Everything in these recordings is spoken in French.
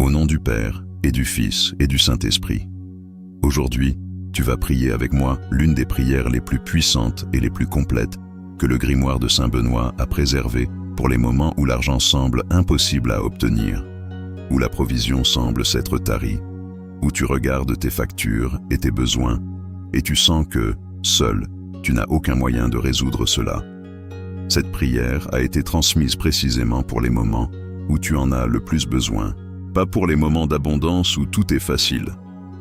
Au nom du Père, et du Fils, et du Saint-Esprit. Aujourd'hui, tu vas prier avec moi l'une des prières les plus puissantes et les plus complètes que le grimoire de Saint Benoît a préservées pour les moments où l'argent semble impossible à obtenir, où la provision semble s'être tarie, où tu regardes tes factures et tes besoins, et tu sens que, seul, tu n'as aucun moyen de résoudre cela. Cette prière a été transmise précisément pour les moments où tu en as le plus besoin, pas pour les moments d'abondance où tout est facile,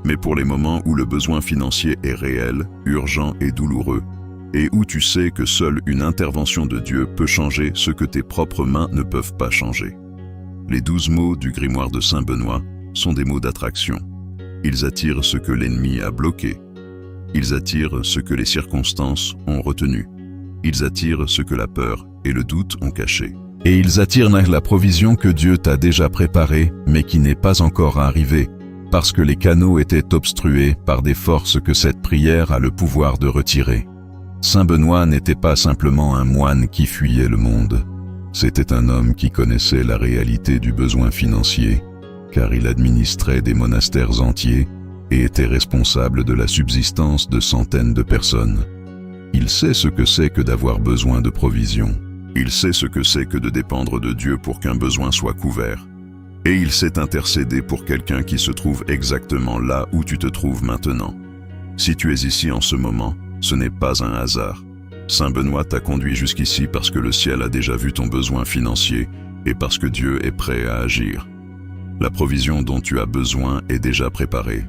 mais pour les moments où le besoin financier est réel, urgent et douloureux, et où tu sais que seule une intervention de Dieu peut changer ce que tes propres mains ne peuvent pas changer. Les 12 mots du grimoire de Saint Benoît sont des mots d'attraction. Ils attirent ce que l'ennemi a bloqué. Ils attirent ce que les circonstances ont retenu. Ils attirent ce que la peur et le doute ont caché. Et ils attirent la provision que Dieu t'a déjà préparée, mais qui n'est pas encore arrivée, parce que les canaux étaient obstrués par des forces que cette prière a le pouvoir de retirer. Saint Benoît n'était pas simplement un moine qui fuyait le monde. C'était un homme qui connaissait la réalité du besoin financier, car il administrait des monastères entiers et était responsable de la subsistance de centaines de personnes. Il sait ce que c'est que d'avoir besoin de provisions. Il sait ce que c'est que de dépendre de Dieu pour qu'un besoin soit couvert. Et il sait intercéder pour quelqu'un qui se trouve exactement là où tu te trouves maintenant. Si tu es ici en ce moment, ce n'est pas un hasard. Saint Benoît t'a conduit jusqu'ici parce que le ciel a déjà vu ton besoin financier et parce que Dieu est prêt à agir. La provision dont tu as besoin est déjà préparée.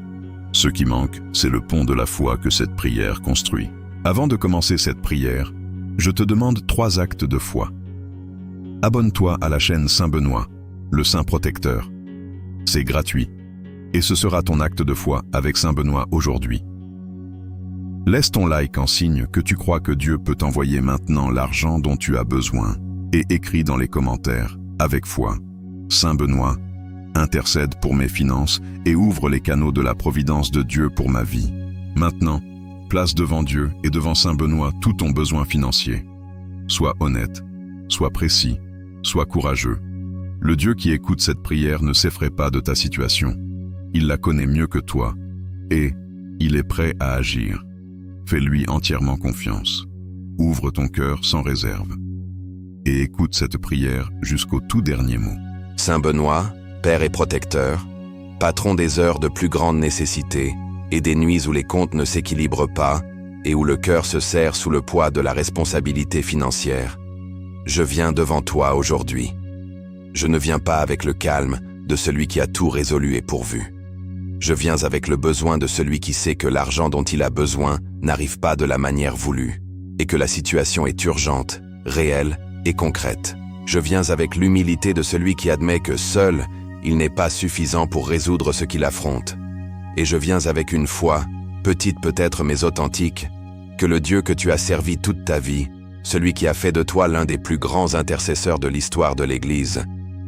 Ce qui manque, c'est le pont de la foi que cette prière construit. Avant de commencer cette prière, je te demande 3 actes de foi. Abonne-toi à la chaîne Saint Benoît, le Saint Protecteur. C'est gratuit, et ce sera ton acte de foi avec Saint Benoît aujourd'hui. Laisse ton like en signe que tu crois que Dieu peut t'envoyer maintenant l'argent dont tu as besoin, et écris dans les commentaires, avec foi, Saint Benoît, intercède pour mes finances et ouvre les canaux de la providence de Dieu pour ma vie. Maintenant, place devant Dieu et devant Saint Benoît tout ton besoin financier. Sois honnête, sois précis, sois courageux. Le Dieu qui écoute cette prière ne s'effraie pas de ta situation. Il la connaît mieux que toi, et il est prêt à agir. Fais-lui entièrement confiance. Ouvre ton cœur sans réserve. Et écoute cette prière jusqu'au tout dernier mot. Saint Benoît, Père et Protecteur, patron des heures de plus grande nécessité, et des nuits où les comptes ne s'équilibrent pas et où le cœur se serre sous le poids de la responsabilité financière. Je viens devant toi aujourd'hui. Je ne viens pas avec le calme de celui qui a tout résolu et pourvu. Je viens avec le besoin de celui qui sait que l'argent dont il a besoin n'arrive pas de la manière voulue et que la situation est urgente, réelle et concrète. Je viens avec l'humilité de celui qui admet que seul, il n'est pas suffisant pour résoudre ce qu'il affronte. Et je viens avec une foi, petite peut-être mais authentique, que le Dieu que tu as servi toute ta vie, celui qui a fait de toi l'un des plus grands intercesseurs de l'histoire de l'Église,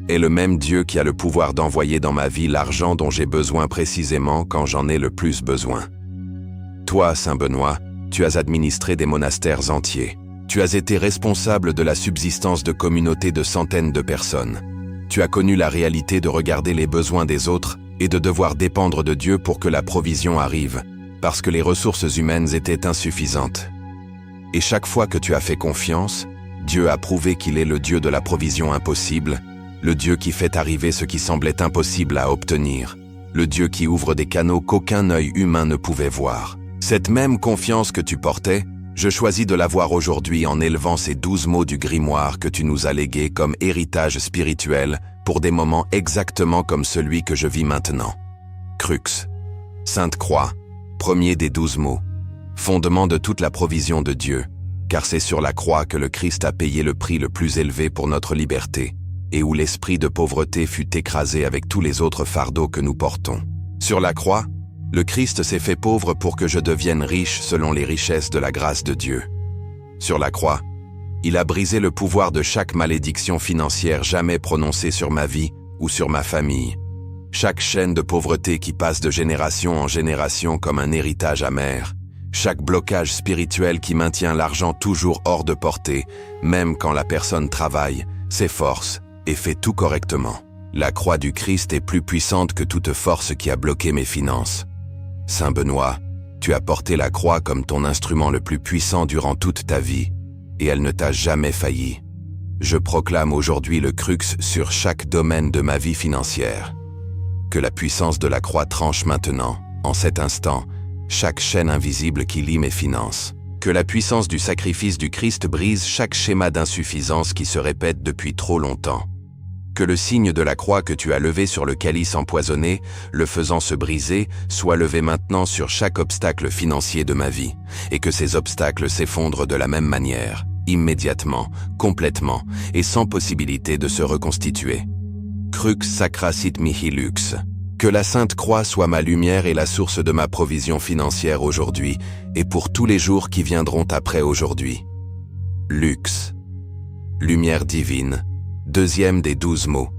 est le même Dieu qui a le pouvoir d'envoyer dans ma vie l'argent dont j'ai besoin précisément quand j'en ai le plus besoin. Toi, Saint Benoît, tu as administré des monastères entiers. Tu as été responsable de la subsistance de communautés de centaines de personnes. Tu as connu la réalité de regarder les besoins des autres et de devoir dépendre de Dieu pour que la provision arrive, parce que les ressources humaines étaient insuffisantes. Et chaque fois que tu as fait confiance, Dieu a prouvé qu'il est le Dieu de la provision impossible, le Dieu qui fait arriver ce qui semblait impossible à obtenir, le Dieu qui ouvre des canaux qu'aucun œil humain ne pouvait voir. Cette même confiance que tu portais, je choisis de l'avoir aujourd'hui en élevant ces 12 mots du grimoire que tu nous as légués comme héritage spirituel pour des moments exactement comme celui que je vis maintenant. Crux, Sainte Croix, premier des 12 mots, fondement de toute la provision de Dieu, car c'est sur la croix que le Christ a payé le prix le plus élevé pour notre liberté, et où l'esprit de pauvreté fut écrasé avec tous les autres fardeaux que nous portons. Sur la croix, le Christ s'est fait pauvre pour que je devienne riche selon les richesses de la grâce de Dieu. Sur la croix, il a brisé le pouvoir de chaque malédiction financière jamais prononcée sur ma vie ou sur ma famille. Chaque chaîne de pauvreté qui passe de génération en génération comme un héritage amer. Chaque blocage spirituel qui maintient l'argent toujours hors de portée, même quand la personne travaille, s'efforce et fait tout correctement. La croix du Christ est plus puissante que toute force qui a bloqué mes finances. Saint Benoît, tu as porté la croix comme ton instrument le plus puissant durant toute ta vie, et elle ne t'a jamais failli. Je proclame aujourd'hui le crux sur chaque domaine de ma vie financière. Que la puissance de la croix tranche maintenant, en cet instant, chaque chaîne invisible qui lie mes finances. Que la puissance du sacrifice du Christ brise chaque schéma d'insuffisance qui se répète depuis trop longtemps. Que le signe de la croix que tu as levé sur le calice empoisonné, le faisant se briser, soit levé maintenant sur chaque obstacle financier de ma vie, et que ces obstacles s'effondrent de la même manière, immédiatement, complètement, et sans possibilité de se reconstituer. Crux sacra sit mihi lux. Que la Sainte Croix soit ma lumière et la source de ma provision financière aujourd'hui, et pour tous les jours qui viendront après aujourd'hui. Lux. Lumière divine. Deuxième des 12 mots.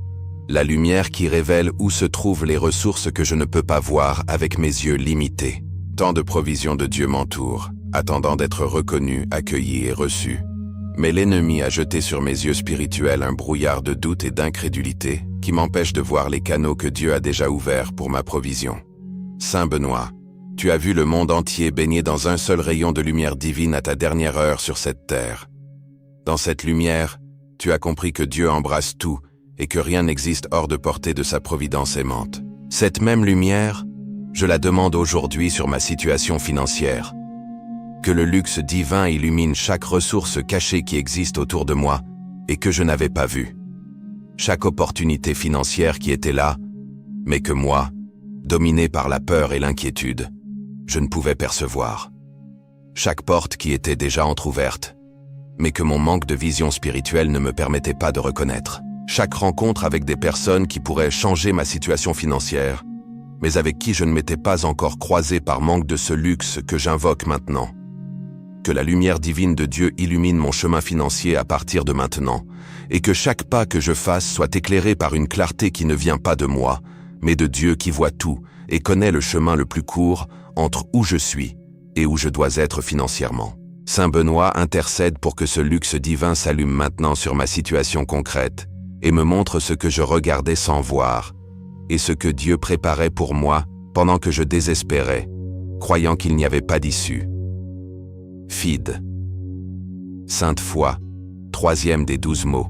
La lumière qui révèle où se trouvent les ressources que je ne peux pas voir avec mes yeux limités. Tant de provisions de Dieu m'entourent, attendant d'être reconnues, accueillies et reçues. Mais l'ennemi a jeté sur mes yeux spirituels un brouillard de doute et d'incrédulité qui m'empêche de voir les canaux que Dieu a déjà ouverts pour ma provision. Saint Benoît, tu as vu le monde entier baigné dans un seul rayon de lumière divine à ta dernière heure sur cette terre. Dans cette lumière, tu as compris que Dieu embrasse tout et que rien n'existe hors de portée de sa providence aimante. Cette même lumière, je la demande aujourd'hui sur ma situation financière. Que le luxe divin illumine chaque ressource cachée qui existe autour de moi et que je n'avais pas vue. Chaque opportunité financière qui était là, mais que moi, dominé par la peur et l'inquiétude, je ne pouvais percevoir. Chaque porte qui était déjà entr'ouverte, mais que mon manque de vision spirituelle ne me permettait pas de reconnaître. Chaque rencontre avec des personnes qui pourraient changer ma situation financière, mais avec qui je ne m'étais pas encore croisé par manque de ce luxe que j'invoque maintenant. Que la lumière divine de Dieu illumine mon chemin financier à partir de maintenant, et que chaque pas que je fasse soit éclairé par une clarté qui ne vient pas de moi, mais de Dieu qui voit tout et connaît le chemin le plus court entre où je suis et où je dois être financièrement. Saint Benoît intercède pour que ce luxe divin s'allume maintenant sur ma situation concrète et me montre ce que je regardais sans voir et ce que Dieu préparait pour moi pendant que je désespérais, croyant qu'il n'y avait pas d'issue. Fide. Sainte foi, troisième des 12 mots.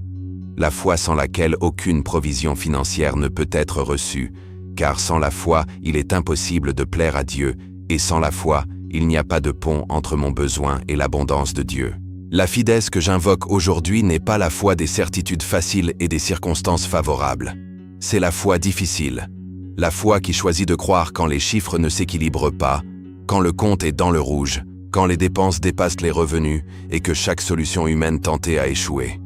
La foi sans laquelle aucune provision financière ne peut être reçue, car sans la foi, il est impossible de plaire à Dieu, et sans la foi, il n'y a pas de pont entre mon besoin et l'abondance de Dieu. La fidesse que j'invoque aujourd'hui n'est pas la foi des certitudes faciles et des circonstances favorables. C'est la foi difficile. La foi qui choisit de croire quand les chiffres ne s'équilibrent pas, quand le compte est dans le rouge, quand les dépenses dépassent les revenus et que chaque solution humaine tentée a échoué.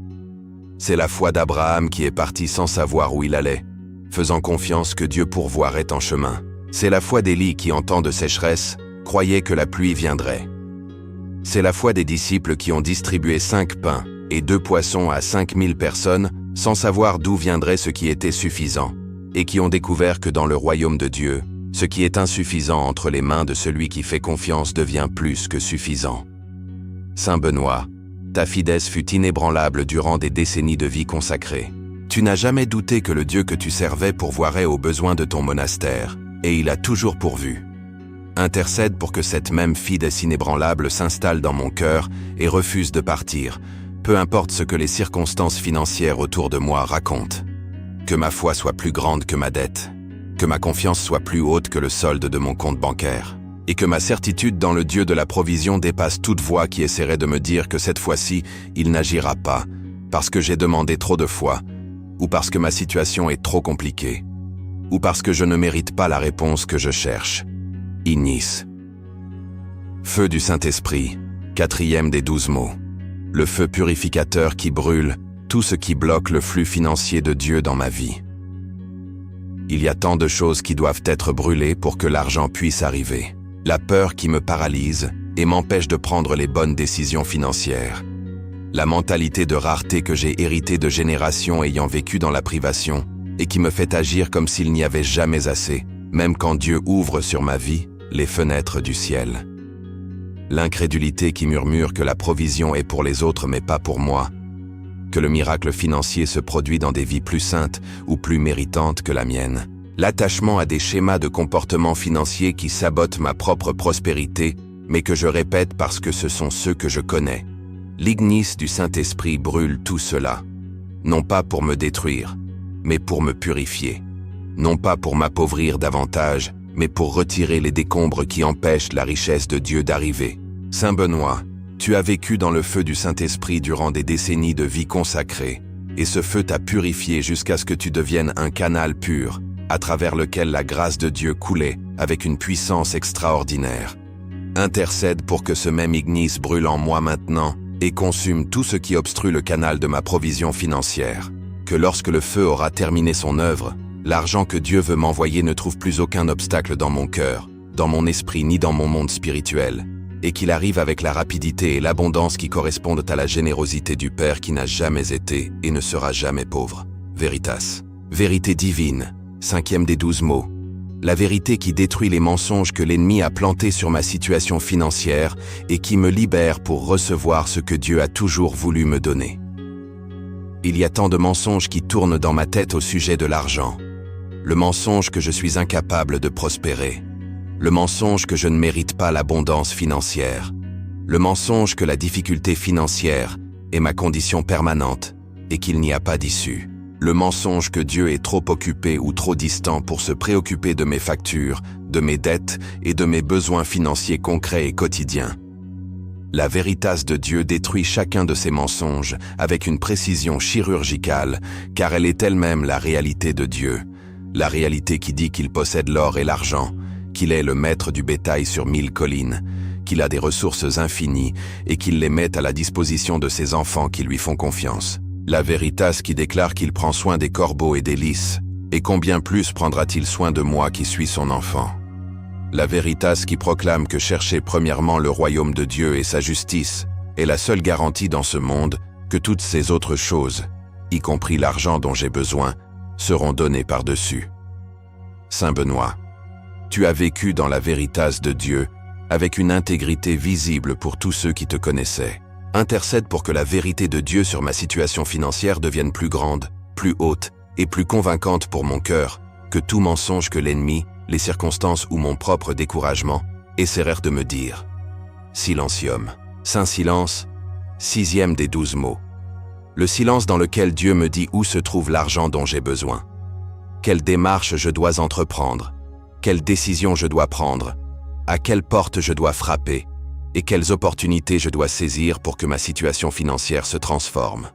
C'est la foi d'Abraham qui est parti sans savoir où il allait, faisant confiance que Dieu pourvoirait en chemin. C'est la foi d'Élie qui, en temps de sécheresse, croyait que la pluie viendrait. C'est la foi des disciples qui ont distribué 5 pains et 2 poissons à 5000 personnes sans savoir d'où viendrait ce qui était suffisant, et qui ont découvert que dans le royaume de Dieu, ce qui est insuffisant entre les mains de celui qui fait confiance devient plus que suffisant. Saint Benoît, ta fidesse fut inébranlable durant des décennies de vie consacrée. Tu n'as jamais douté que le Dieu que tu servais pourvoirait aux besoins de ton monastère, et il a toujours pourvu. Intercède pour que cette même fidesse inébranlable s'installe dans mon cœur et refuse de partir, peu importe ce que les circonstances financières autour de moi racontent. Que ma foi soit plus grande que ma dette, que ma confiance soit plus haute que le solde de mon compte bancaire, et que ma certitude dans le Dieu de la provision dépasse toute voix qui essaierait de me dire que cette fois-ci, il n'agira pas, parce que j'ai demandé trop de fois, ou parce que ma situation est trop compliquée, ou parce que je ne mérite pas la réponse que je cherche. Ignis. Feu du Saint-Esprit, quatrième des 12 mots. Le feu purificateur qui brûle tout ce qui bloque le flux financier de Dieu dans ma vie. Il y a tant de choses qui doivent être brûlées pour que l'argent puisse arriver. La peur qui me paralyse et m'empêche de prendre les bonnes décisions financières. La mentalité de rareté que j'ai héritée de générations ayant vécu dans la privation et qui me fait agir comme s'il n'y avait jamais assez, même quand Dieu ouvre sur ma vie les fenêtres du ciel. L'incrédulité qui murmure que la provision est pour les autres mais pas pour moi. que le miracle financier se produit dans des vies plus saintes ou plus méritantes que la mienne. L'attachement à des schémas de comportement financier qui sabotent ma propre prospérité, mais que je répète parce que ce sont ceux que je connais. L'ignis du Saint-Esprit brûle tout cela. Non pas pour me détruire, mais pour me purifier. Non pas pour m'appauvrir davantage, mais pour retirer les décombres qui empêchent la richesse de Dieu d'arriver. Saint Benoît, tu as vécu dans le feu du Saint-Esprit durant des décennies de vie consacrée, et ce feu t'a purifié jusqu'à ce que tu deviennes un canal pur, à travers lequel la grâce de Dieu coulait avec une puissance extraordinaire. Intercède pour que ce même ignis brûle en moi maintenant et consume tout ce qui obstrue le canal de ma provision financière. Que lorsque le feu aura terminé son œuvre, l'argent que Dieu veut m'envoyer ne trouve plus aucun obstacle dans mon cœur, dans mon esprit ni dans mon monde spirituel, et qu'il arrive avec la rapidité et l'abondance qui correspondent à la générosité du Père qui n'a jamais été et ne sera jamais pauvre. Veritas. Vérité divine. 5e des 12 mots. La vérité qui détruit les mensonges que l'ennemi a plantés sur ma situation financière et qui me libère pour recevoir ce que Dieu a toujours voulu me donner. Il y a tant de mensonges qui tournent dans ma tête au sujet de l'argent. Le mensonge que je suis incapable de prospérer. Le mensonge que je ne mérite pas l'abondance financière. Le mensonge que la difficulté financière est ma condition permanente et qu'il n'y a pas d'issue. Le mensonge que Dieu est trop occupé ou trop distant pour se préoccuper de mes factures, de mes dettes et de mes besoins financiers concrets et quotidiens. La Veritas de Dieu détruit chacun de ces mensonges avec une précision chirurgicale, car elle est elle-même la réalité de Dieu. La réalité qui dit qu'il possède l'or et l'argent, qu'il est le maître du bétail sur 1000 collines, qu'il a des ressources infinies et qu'il les met à la disposition de ses enfants qui lui font confiance. La Veritas qui déclare qu'il prend soin des corbeaux et des lys, et combien plus prendra-t-il soin de moi qui suis son enfant? La Veritas qui proclame que chercher premièrement le royaume de Dieu et sa justice est la seule garantie dans ce monde que toutes ces autres choses, y compris l'argent dont j'ai besoin, seront données par-dessus. Saint Benoît, tu as vécu dans la Veritas de Dieu avec une intégrité visible pour tous ceux qui te connaissaient. Intercède pour que la vérité de Dieu sur ma situation financière devienne plus grande, plus haute et plus convaincante pour mon cœur, que tout mensonge que l'ennemi, les circonstances ou mon propre découragement essaièrent de me dire. Silencium. Saint silence, 6e des 12 mots. Le silence dans lequel Dieu me dit où se trouve l'argent dont j'ai besoin. Quelle démarche je dois entreprendre, quelle décision je dois prendre, à quelle porte je dois frapper, et quelles opportunités je dois saisir pour que ma situation financière se transforme.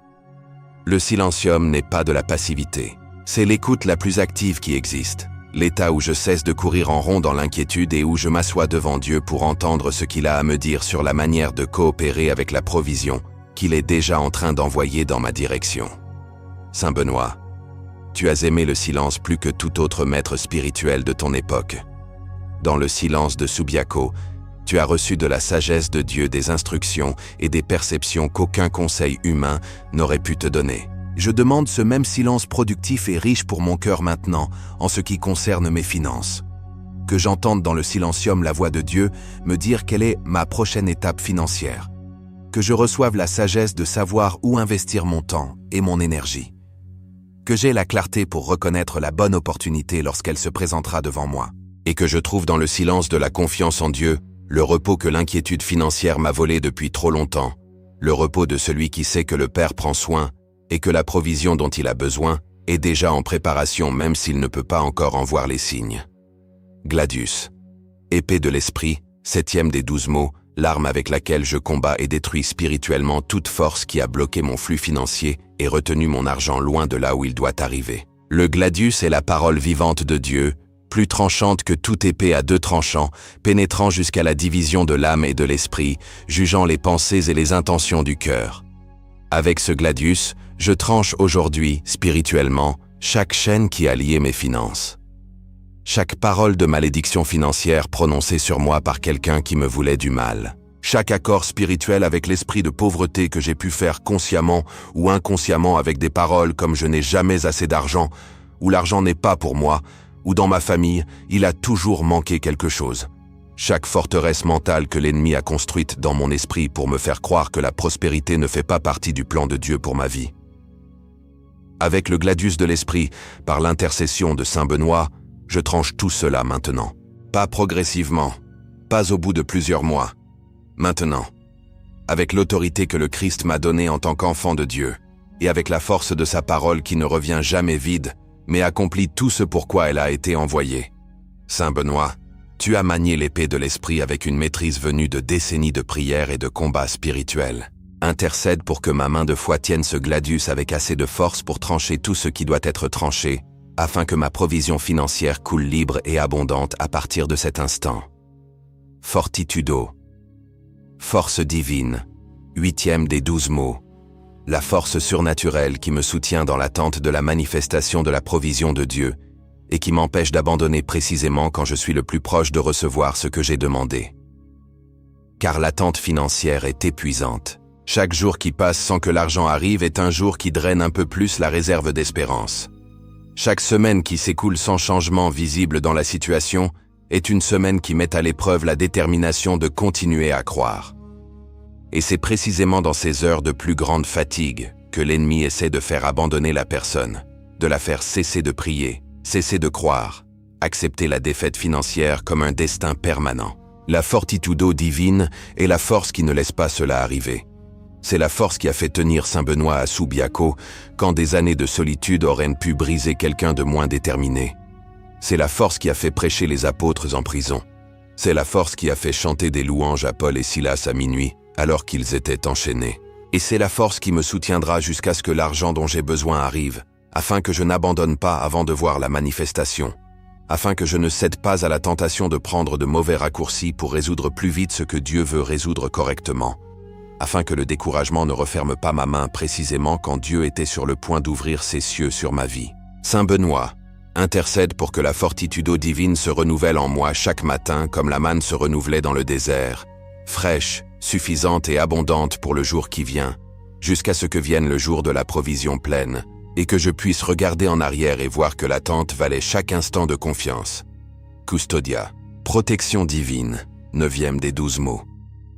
Le silencium n'est pas de la passivité. C'est l'écoute la plus active qui existe. L'état où je cesse de courir en rond dans l'inquiétude et où je m'assois devant Dieu pour entendre ce qu'il a à me dire sur la manière de coopérer avec la provision qu'il est déjà en train d'envoyer dans ma direction. Saint Benoît, tu as aimé le silence plus que tout autre maître spirituel de ton époque. Dans le silence de Subiaco, tu as reçu de la sagesse de Dieu des instructions et des perceptions qu'aucun conseil humain n'aurait pu te donner. Je demande ce même silence productif et riche pour mon cœur maintenant, en ce qui concerne mes finances. Que j'entende dans le silencium la voix de Dieu me dire quelle est ma prochaine étape financière. Que je reçoive la sagesse de savoir où investir mon temps et mon énergie. Que j'aie la clarté pour reconnaître la bonne opportunité lorsqu'elle se présentera devant moi. Et que je trouve dans le silence de la confiance en Dieu le repos que l'inquiétude financière m'a volé depuis trop longtemps, le repos de celui qui sait que le Père prend soin et que la provision dont il a besoin est déjà en préparation même s'il ne peut pas encore en voir les signes. Gladius. Épée de l'esprit, 7e des 12 mots, l'arme avec laquelle je combats et détruis spirituellement toute force qui a bloqué mon flux financier et retenu mon argent loin de là où il doit arriver. Le gladius est la parole vivante de Dieu, plus tranchante que toute épée à 2 tranchants, pénétrant jusqu'à la division de l'âme et de l'esprit, jugeant les pensées et les intentions du cœur. Avec ce gladius, je tranche aujourd'hui, spirituellement, chaque chaîne qui a lié mes finances. Chaque parole de malédiction financière prononcée sur moi par quelqu'un qui me voulait du mal. Chaque accord spirituel avec l'esprit de pauvreté que j'ai pu faire consciemment ou inconsciemment avec des paroles comme « je n'ai jamais assez d'argent » ou « l'argent n'est pas pour moi » ou dans ma famille, il a toujours manqué quelque chose. Chaque forteresse mentale que l'ennemi a construite dans mon esprit pour me faire croire que la prospérité ne fait pas partie du plan de Dieu pour ma vie. Avec le gladius de l'esprit, par l'intercession de Saint Benoît, je tranche tout cela maintenant. Pas progressivement, pas au bout de plusieurs mois. Maintenant, avec l'autorité que le Christ m'a donnée en tant qu'enfant de Dieu, et avec la force de sa parole qui ne revient jamais vide, mais accomplit tout ce pourquoi elle a été envoyée. Saint Benoît, tu as manié l'épée de l'esprit avec une maîtrise venue de décennies de prières et de combats spirituels. Intercède pour que ma main de foi tienne ce gladius avec assez de force pour trancher tout ce qui doit être tranché, afin que ma provision financière coule libre et abondante à partir de cet instant. Fortitudo. Force divine. 8e des 12 mots. La force surnaturelle qui me soutient dans l'attente de la manifestation de la provision de Dieu et qui m'empêche d'abandonner précisément quand je suis le plus proche de recevoir ce que j'ai demandé. Car l'attente financière est épuisante. Chaque jour qui passe sans que l'argent arrive est un jour qui draine un peu plus la réserve d'espérance. Chaque semaine qui s'écoule sans changement visible dans la situation est une semaine qui met à l'épreuve la détermination de continuer à croire. Et c'est précisément dans ces heures de plus grande fatigue que l'ennemi essaie de faire abandonner la personne, de la faire cesser de prier, cesser de croire, accepter la défaite financière comme un destin permanent. La fortitudo divine est la force qui ne laisse pas cela arriver. C'est la force qui a fait tenir Saint Benoît à Subiaco quand des années de solitude auraient pu briser quelqu'un de moins déterminé. C'est la force qui a fait prêcher les apôtres en prison. C'est la force qui a fait chanter des louanges à Paul et Silas à minuit alors qu'ils étaient enchaînés. Et c'est la force qui me soutiendra jusqu'à ce que l'argent dont j'ai besoin arrive, afin que je n'abandonne pas avant de voir la manifestation, afin que je ne cède pas à la tentation de prendre de mauvais raccourcis pour résoudre plus vite ce que Dieu veut résoudre correctement, afin que le découragement ne referme pas ma main précisément quand Dieu était sur le point d'ouvrir ses cieux sur ma vie. Saint Benoît, intercède pour que la fortitudo divine se renouvelle en moi chaque matin comme la manne se renouvelait dans le désert, fraîche, suffisante et abondante pour le jour qui vient, jusqu'à ce que vienne le jour de la provision pleine, et que je puisse regarder en arrière et voir que l'attente valait chaque instant de confiance. Custodia, protection divine, 9e des 12 mots.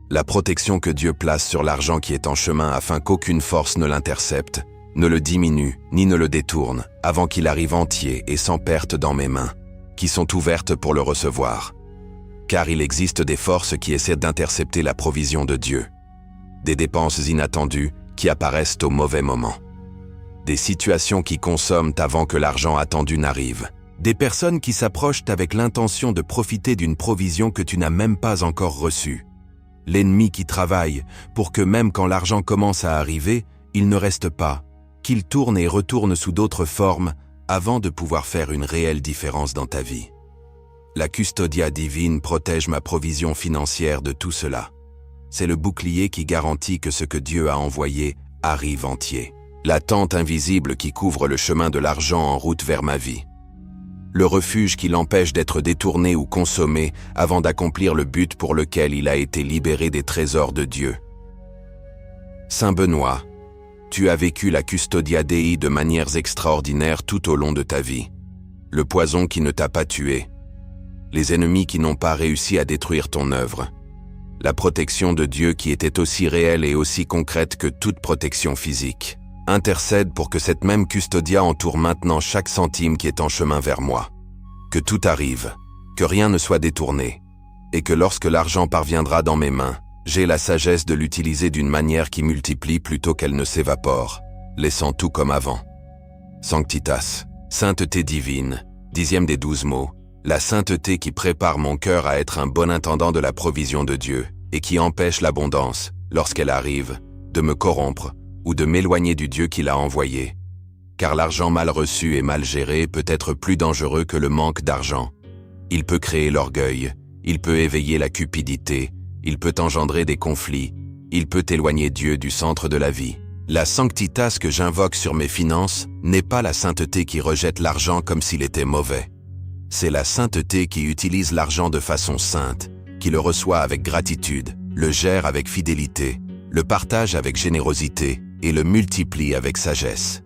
La protection que Dieu place sur l'argent qui est en chemin afin qu'aucune force ne l'intercepte, ne le diminue, ni ne le détourne, avant qu'il arrive entier et sans perte dans mes mains, qui sont ouvertes pour le recevoir. Car il existe des forces qui essaient d'intercepter la provision de Dieu. Des dépenses inattendues qui apparaissent au mauvais moment. Des situations qui consomment avant que l'argent attendu n'arrive. Des personnes qui s'approchent avec l'intention de profiter d'une provision que tu n'as même pas encore reçue. L'ennemi qui travaille pour que même quand l'argent commence à arriver, il ne reste pas, qu'il tourne et retourne sous d'autres formes avant de pouvoir faire une réelle différence dans ta vie. La custodia divine protège ma provision financière de tout cela. C'est le bouclier qui garantit que ce que Dieu a envoyé arrive entier. La tente invisible qui couvre le chemin de l'argent en route vers ma vie. Le refuge qui l'empêche d'être détourné ou consommé avant d'accomplir le but pour lequel il a été libéré des trésors de Dieu. Saint Benoît, tu as vécu la custodia Dei de manières extraordinaires tout au long de ta vie. Le poison qui ne t'a pas tué. Les ennemis qui n'ont pas réussi à détruire ton œuvre. La protection de Dieu qui était aussi réelle et aussi concrète que toute protection physique. Intercède pour que cette même custodia entoure maintenant chaque centime qui est en chemin vers moi. Que tout arrive, que rien ne soit détourné, et que lorsque l'argent parviendra dans mes mains, j'ai la sagesse de l'utiliser d'une manière qui multiplie plutôt qu'elle ne s'évapore, laissant tout comme avant. Sanctitas, sainteté divine, 10e des 12 mots, la sainteté qui prépare mon cœur à être un bon intendant de la provision de Dieu, et qui empêche l'abondance, lorsqu'elle arrive, de me corrompre, ou de m'éloigner du Dieu qui l'a envoyé. Car l'argent mal reçu et mal géré peut être plus dangereux que le manque d'argent. Il peut créer l'orgueil, il peut éveiller la cupidité, il peut engendrer des conflits, il peut éloigner Dieu du centre de la vie. La sanctitas que j'invoque sur mes finances n'est pas la sainteté qui rejette l'argent comme s'il était mauvais. C'est la sainteté qui utilise l'argent de façon sainte, qui le reçoit avec gratitude, le gère avec fidélité, le partage avec générosité et le multiplie avec sagesse.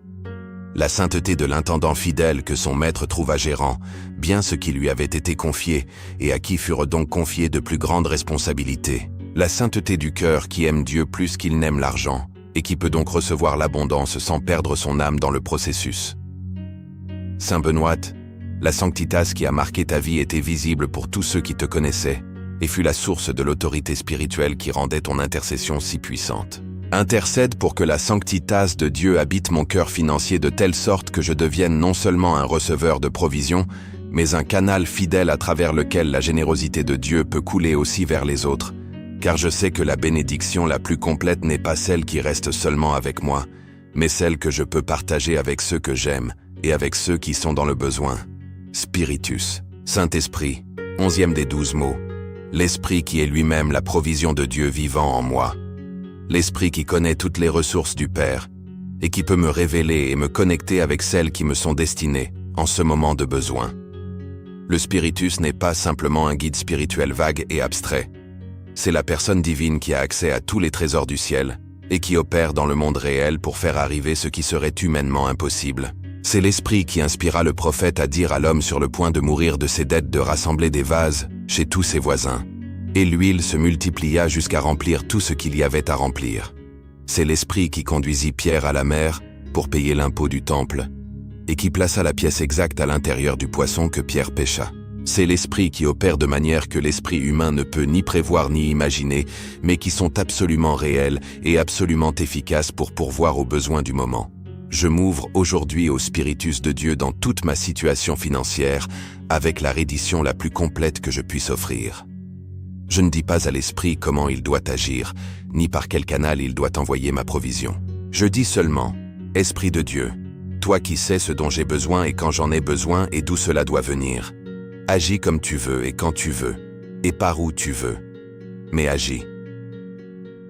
La sainteté de l'intendant fidèle que son maître trouva gérant, bien ce qui lui avait été confié et à qui furent donc confiées de plus grandes responsabilités. La sainteté du cœur qui aime Dieu plus qu'il n'aime l'argent, et qui peut donc recevoir l'abondance sans perdre son âme dans le processus. Saint Benoît, la sanctitas qui a marqué ta vie était visible pour tous ceux qui te connaissaient et fut la source de l'autorité spirituelle qui rendait ton intercession si puissante. Intercède pour que la sanctitas de Dieu habite mon cœur financier de telle sorte que je devienne non seulement un receveur de provisions, mais un canal fidèle à travers lequel la générosité de Dieu peut couler aussi vers les autres, car je sais que la bénédiction la plus complète n'est pas celle qui reste seulement avec moi, mais celle que je peux partager avec ceux que j'aime et avec ceux qui sont dans le besoin. Spiritus, Saint-Esprit, 11e des 12 mots. L'Esprit qui est lui-même la provision de Dieu vivant en moi. L'Esprit qui connaît toutes les ressources du Père et qui peut me révéler et me connecter avec celles qui me sont destinées en ce moment de besoin. Le Spiritus n'est pas simplement un guide spirituel vague et abstrait. C'est la personne divine qui a accès à tous les trésors du ciel et qui opère dans le monde réel pour faire arriver ce qui serait humainement impossible. C'est l'Esprit qui inspira le prophète à dire à l'homme sur le point de mourir de ses dettes de rassembler des vases chez tous ses voisins. Et l'huile se multiplia jusqu'à remplir tout ce qu'il y avait à remplir. C'est l'Esprit qui conduisit Pierre à la mer pour payer l'impôt du temple et qui plaça la pièce exacte à l'intérieur du poisson que Pierre pêcha. C'est l'Esprit qui opère de manière que l'esprit humain ne peut ni prévoir ni imaginer, mais qui sont absolument réels et absolument efficaces pour pourvoir aux besoins du moment. Je m'ouvre aujourd'hui au Spiritus de Dieu dans toute ma situation financière, avec la reddition la plus complète que je puisse offrir. Je ne dis pas à l'Esprit comment il doit agir, ni par quel canal il doit envoyer ma provision. Je dis seulement, Esprit de Dieu, toi qui sais ce dont j'ai besoin et quand j'en ai besoin et d'où cela doit venir. Agis comme tu veux et quand tu veux, et par où tu veux. Mais agis.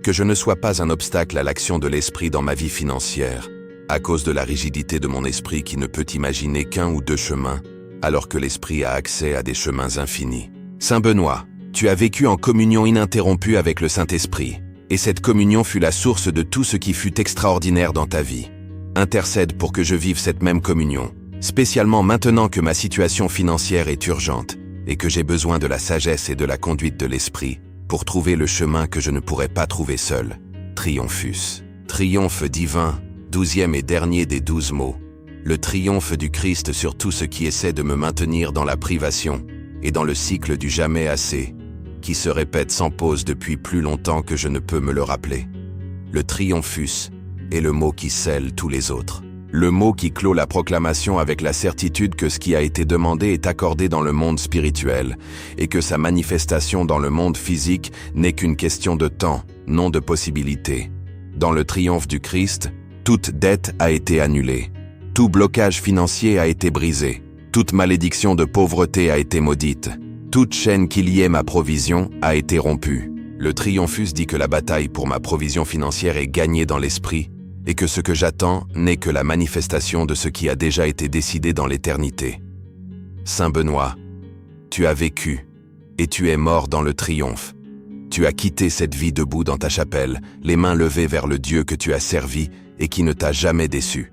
Que je ne sois pas un obstacle à l'action de l'Esprit dans ma vie financière, à cause de la rigidité de mon esprit qui ne peut imaginer qu'un ou deux chemins, alors que l'Esprit a accès à des chemins infinis. Saint Benoît, tu as vécu en communion ininterrompue avec le Saint-Esprit, et cette communion fut la source de tout ce qui fut extraordinaire dans ta vie. Intercède pour que je vive cette même communion, spécialement maintenant que ma situation financière est urgente et que j'ai besoin de la sagesse et de la conduite de l'Esprit pour trouver le chemin que je ne pourrais pas trouver seul. Triomphus. Triomphe divin, 12e et dernier des 12 mots. Le triomphe du Christ sur tout ce qui essaie de me maintenir dans la privation et dans le cycle du jamais assez, qui se répète sans pause depuis plus longtemps que je ne peux me le rappeler. Le triomphus est le mot qui scelle tous les autres. Le mot qui clôt la proclamation avec la certitude que ce qui a été demandé est accordé dans le monde spirituel et que sa manifestation dans le monde physique n'est qu'une question de temps, non de possibilité. Dans le triomphe du Christ, toute dette a été annulée. Tout blocage financier a été brisé. Toute malédiction de pauvreté a été maudite. Toute chaîne qui liait ma provision a été rompue. Le triomphus dit que la bataille pour ma provision financière est gagnée dans l'esprit et que ce que j'attends n'est que la manifestation de ce qui a déjà été décidé dans l'éternité. Saint Benoît, tu as vécu et tu es mort dans le triomphe. Tu as quitté cette vie debout dans ta chapelle, les mains levées vers le Dieu que tu as servi et qui ne t'a jamais déçu.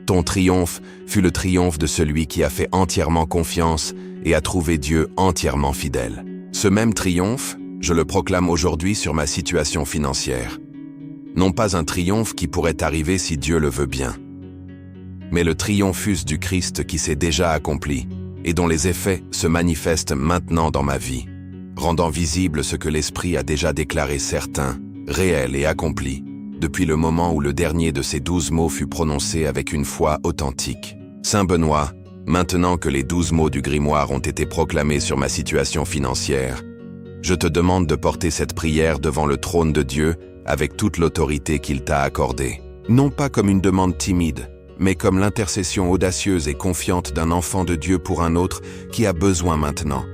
Ton triomphe fut le triomphe de celui qui a fait entièrement confiance et a trouvé Dieu entièrement fidèle. Ce même triomphe, je le proclame aujourd'hui sur ma situation financière. Non pas un triomphe qui pourrait arriver si Dieu le veut bien, mais le triomphus du Christ qui s'est déjà accompli et dont les effets se manifestent maintenant dans ma vie, rendant visible ce que l'Esprit a déjà déclaré certain, réel et accompli, depuis le moment où le dernier de ces 12 mots fut prononcé avec une foi authentique. Saint Benoît, maintenant que les 12 mots du grimoire ont été proclamés sur ma situation financière, je te demande de porter cette prière devant le trône de Dieu avec toute l'autorité qu'il t'a accordée. Non pas comme une demande timide, mais comme l'intercession audacieuse et confiante d'un enfant de Dieu pour un autre qui a besoin maintenant,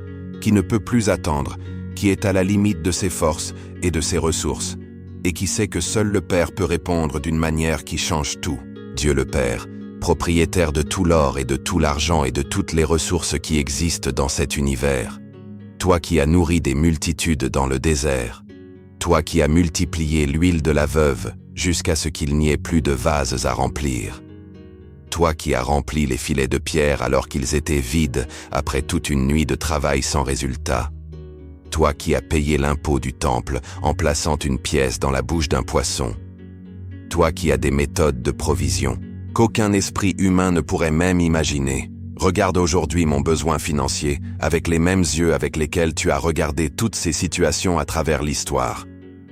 qui ne peut plus attendre, qui est à la limite de ses forces et de ses ressources, et qui sait que seul le Père peut répondre d'une manière qui change tout. Dieu le Père, propriétaire de tout l'or et de tout l'argent et de toutes les ressources qui existent dans cet univers. Toi qui as nourri des multitudes dans le désert, toi qui as multiplié l'huile de la veuve jusqu'à ce qu'il n'y ait plus de vases à remplir. Toi qui as rempli les filets de pierre alors qu'ils étaient vides après toute une nuit de travail sans résultat. Toi qui as payé l'impôt du temple en plaçant une pièce dans la bouche d'un poisson. toi qui as des méthodes de provision qu'aucun esprit humain ne pourrait même imaginer. Regarde aujourd'hui mon besoin financier avec les mêmes yeux avec lesquels tu as regardé toutes ces situations à travers l'histoire.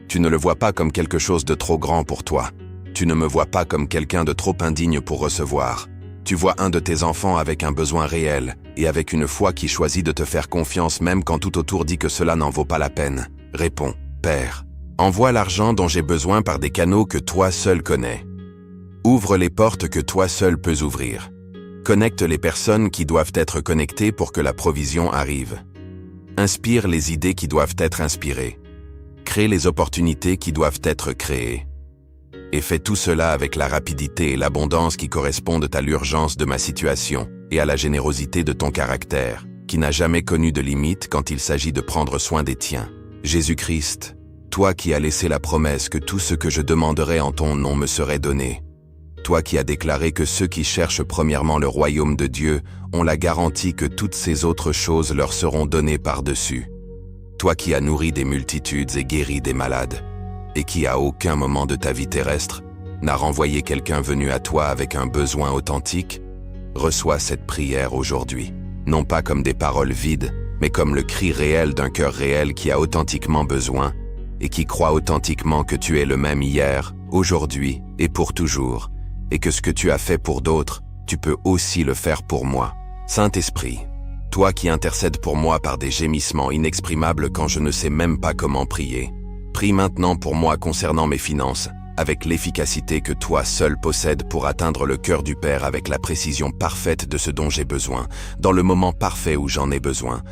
Tu ne le vois pas comme quelque chose de trop grand pour toi. Tu ne me vois pas comme quelqu'un de trop indigne pour recevoir. Tu vois un de tes enfants avec un besoin réel et avec une foi qui choisit de te faire confiance même quand tout autour dit que cela n'en vaut pas la peine. Réponds, Père, envoie l'argent dont j'ai besoin par des canaux que toi seul connais. Ouvre les portes que toi seul peux ouvrir. Connecte les personnes qui doivent être connectées pour que la provision arrive. Inspire les idées qui doivent être inspirées. Crée les opportunités qui doivent être créées. Et fais tout cela avec la rapidité et l'abondance qui correspondent à l'urgence de ma situation et à la générosité de ton caractère, qui n'a jamais connu de limite quand il s'agit de prendre soin des tiens. Jésus-Christ, toi qui as laissé la promesse que tout ce que je demanderai en ton nom me serait donné. Toi qui as déclaré que ceux qui cherchent premièrement le royaume de Dieu ont la garantie que toutes ces autres choses leur seront données par-dessus. Toi qui as nourri des multitudes et guéri des malades, et qui à aucun moment de ta vie terrestre n'a renvoyé quelqu'un venu à toi avec un besoin authentique, reçois cette prière aujourd'hui, non pas comme des paroles vides, mais comme le cri réel d'un cœur réel qui a authentiquement besoin et qui croit authentiquement que tu es le même hier, aujourd'hui et pour toujours, et que ce que tu as fait pour d'autres, tu peux aussi le faire pour moi. Saint-Esprit, toi qui intercèdes pour moi par des gémissements inexprimables quand je ne sais même pas comment prier, prie maintenant pour moi concernant mes finances, avec l'efficacité que toi seul possèdes pour atteindre le cœur du Père avec la précision parfaite de ce dont j'ai besoin, dans le moment parfait où j'en ai besoin,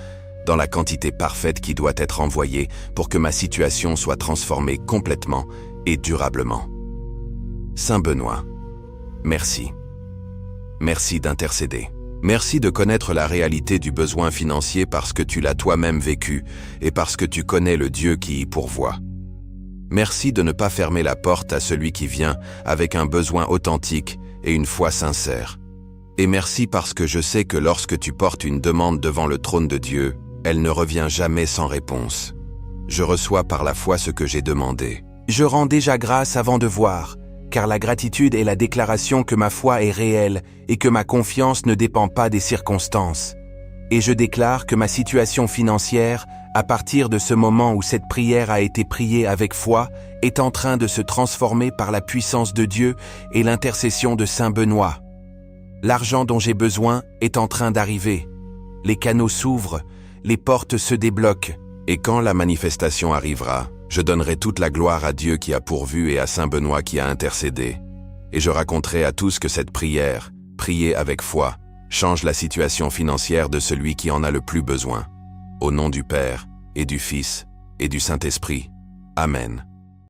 dans la quantité parfaite qui doit être envoyée pour que ma situation soit transformée complètement et durablement. Saint Benoît, merci. Merci d'intercéder. Merci de connaître la réalité du besoin financier parce que tu l'as toi-même vécu et parce que tu connais le Dieu qui y pourvoit. Merci de ne pas fermer la porte à celui qui vient avec un besoin authentique et une foi sincère. Et merci parce que je sais que lorsque tu portes une demande devant le trône de Dieu, elle ne revient jamais sans réponse. Je reçois par la foi ce que j'ai demandé. Je rends déjà grâce avant de voir, car la gratitude est la déclaration que ma foi est réelle et que ma confiance ne dépend pas des circonstances. Et je déclare que ma situation financière, à partir de ce moment où cette prière a été priée avec foi, est en train de se transformer par la puissance de Dieu et l'intercession de Saint Benoît. L'argent dont j'ai besoin est en train d'arriver. Les canaux s'ouvrent, les portes se débloquent. Et quand la manifestation arrivera, je donnerai toute la gloire à Dieu qui a pourvu et à Saint Benoît qui a intercédé. Et je raconterai à tous que cette prière, priée avec foi, change la situation financière de celui qui en a le plus besoin. Au nom du Père, et du Fils, et du Saint-Esprit. Amen.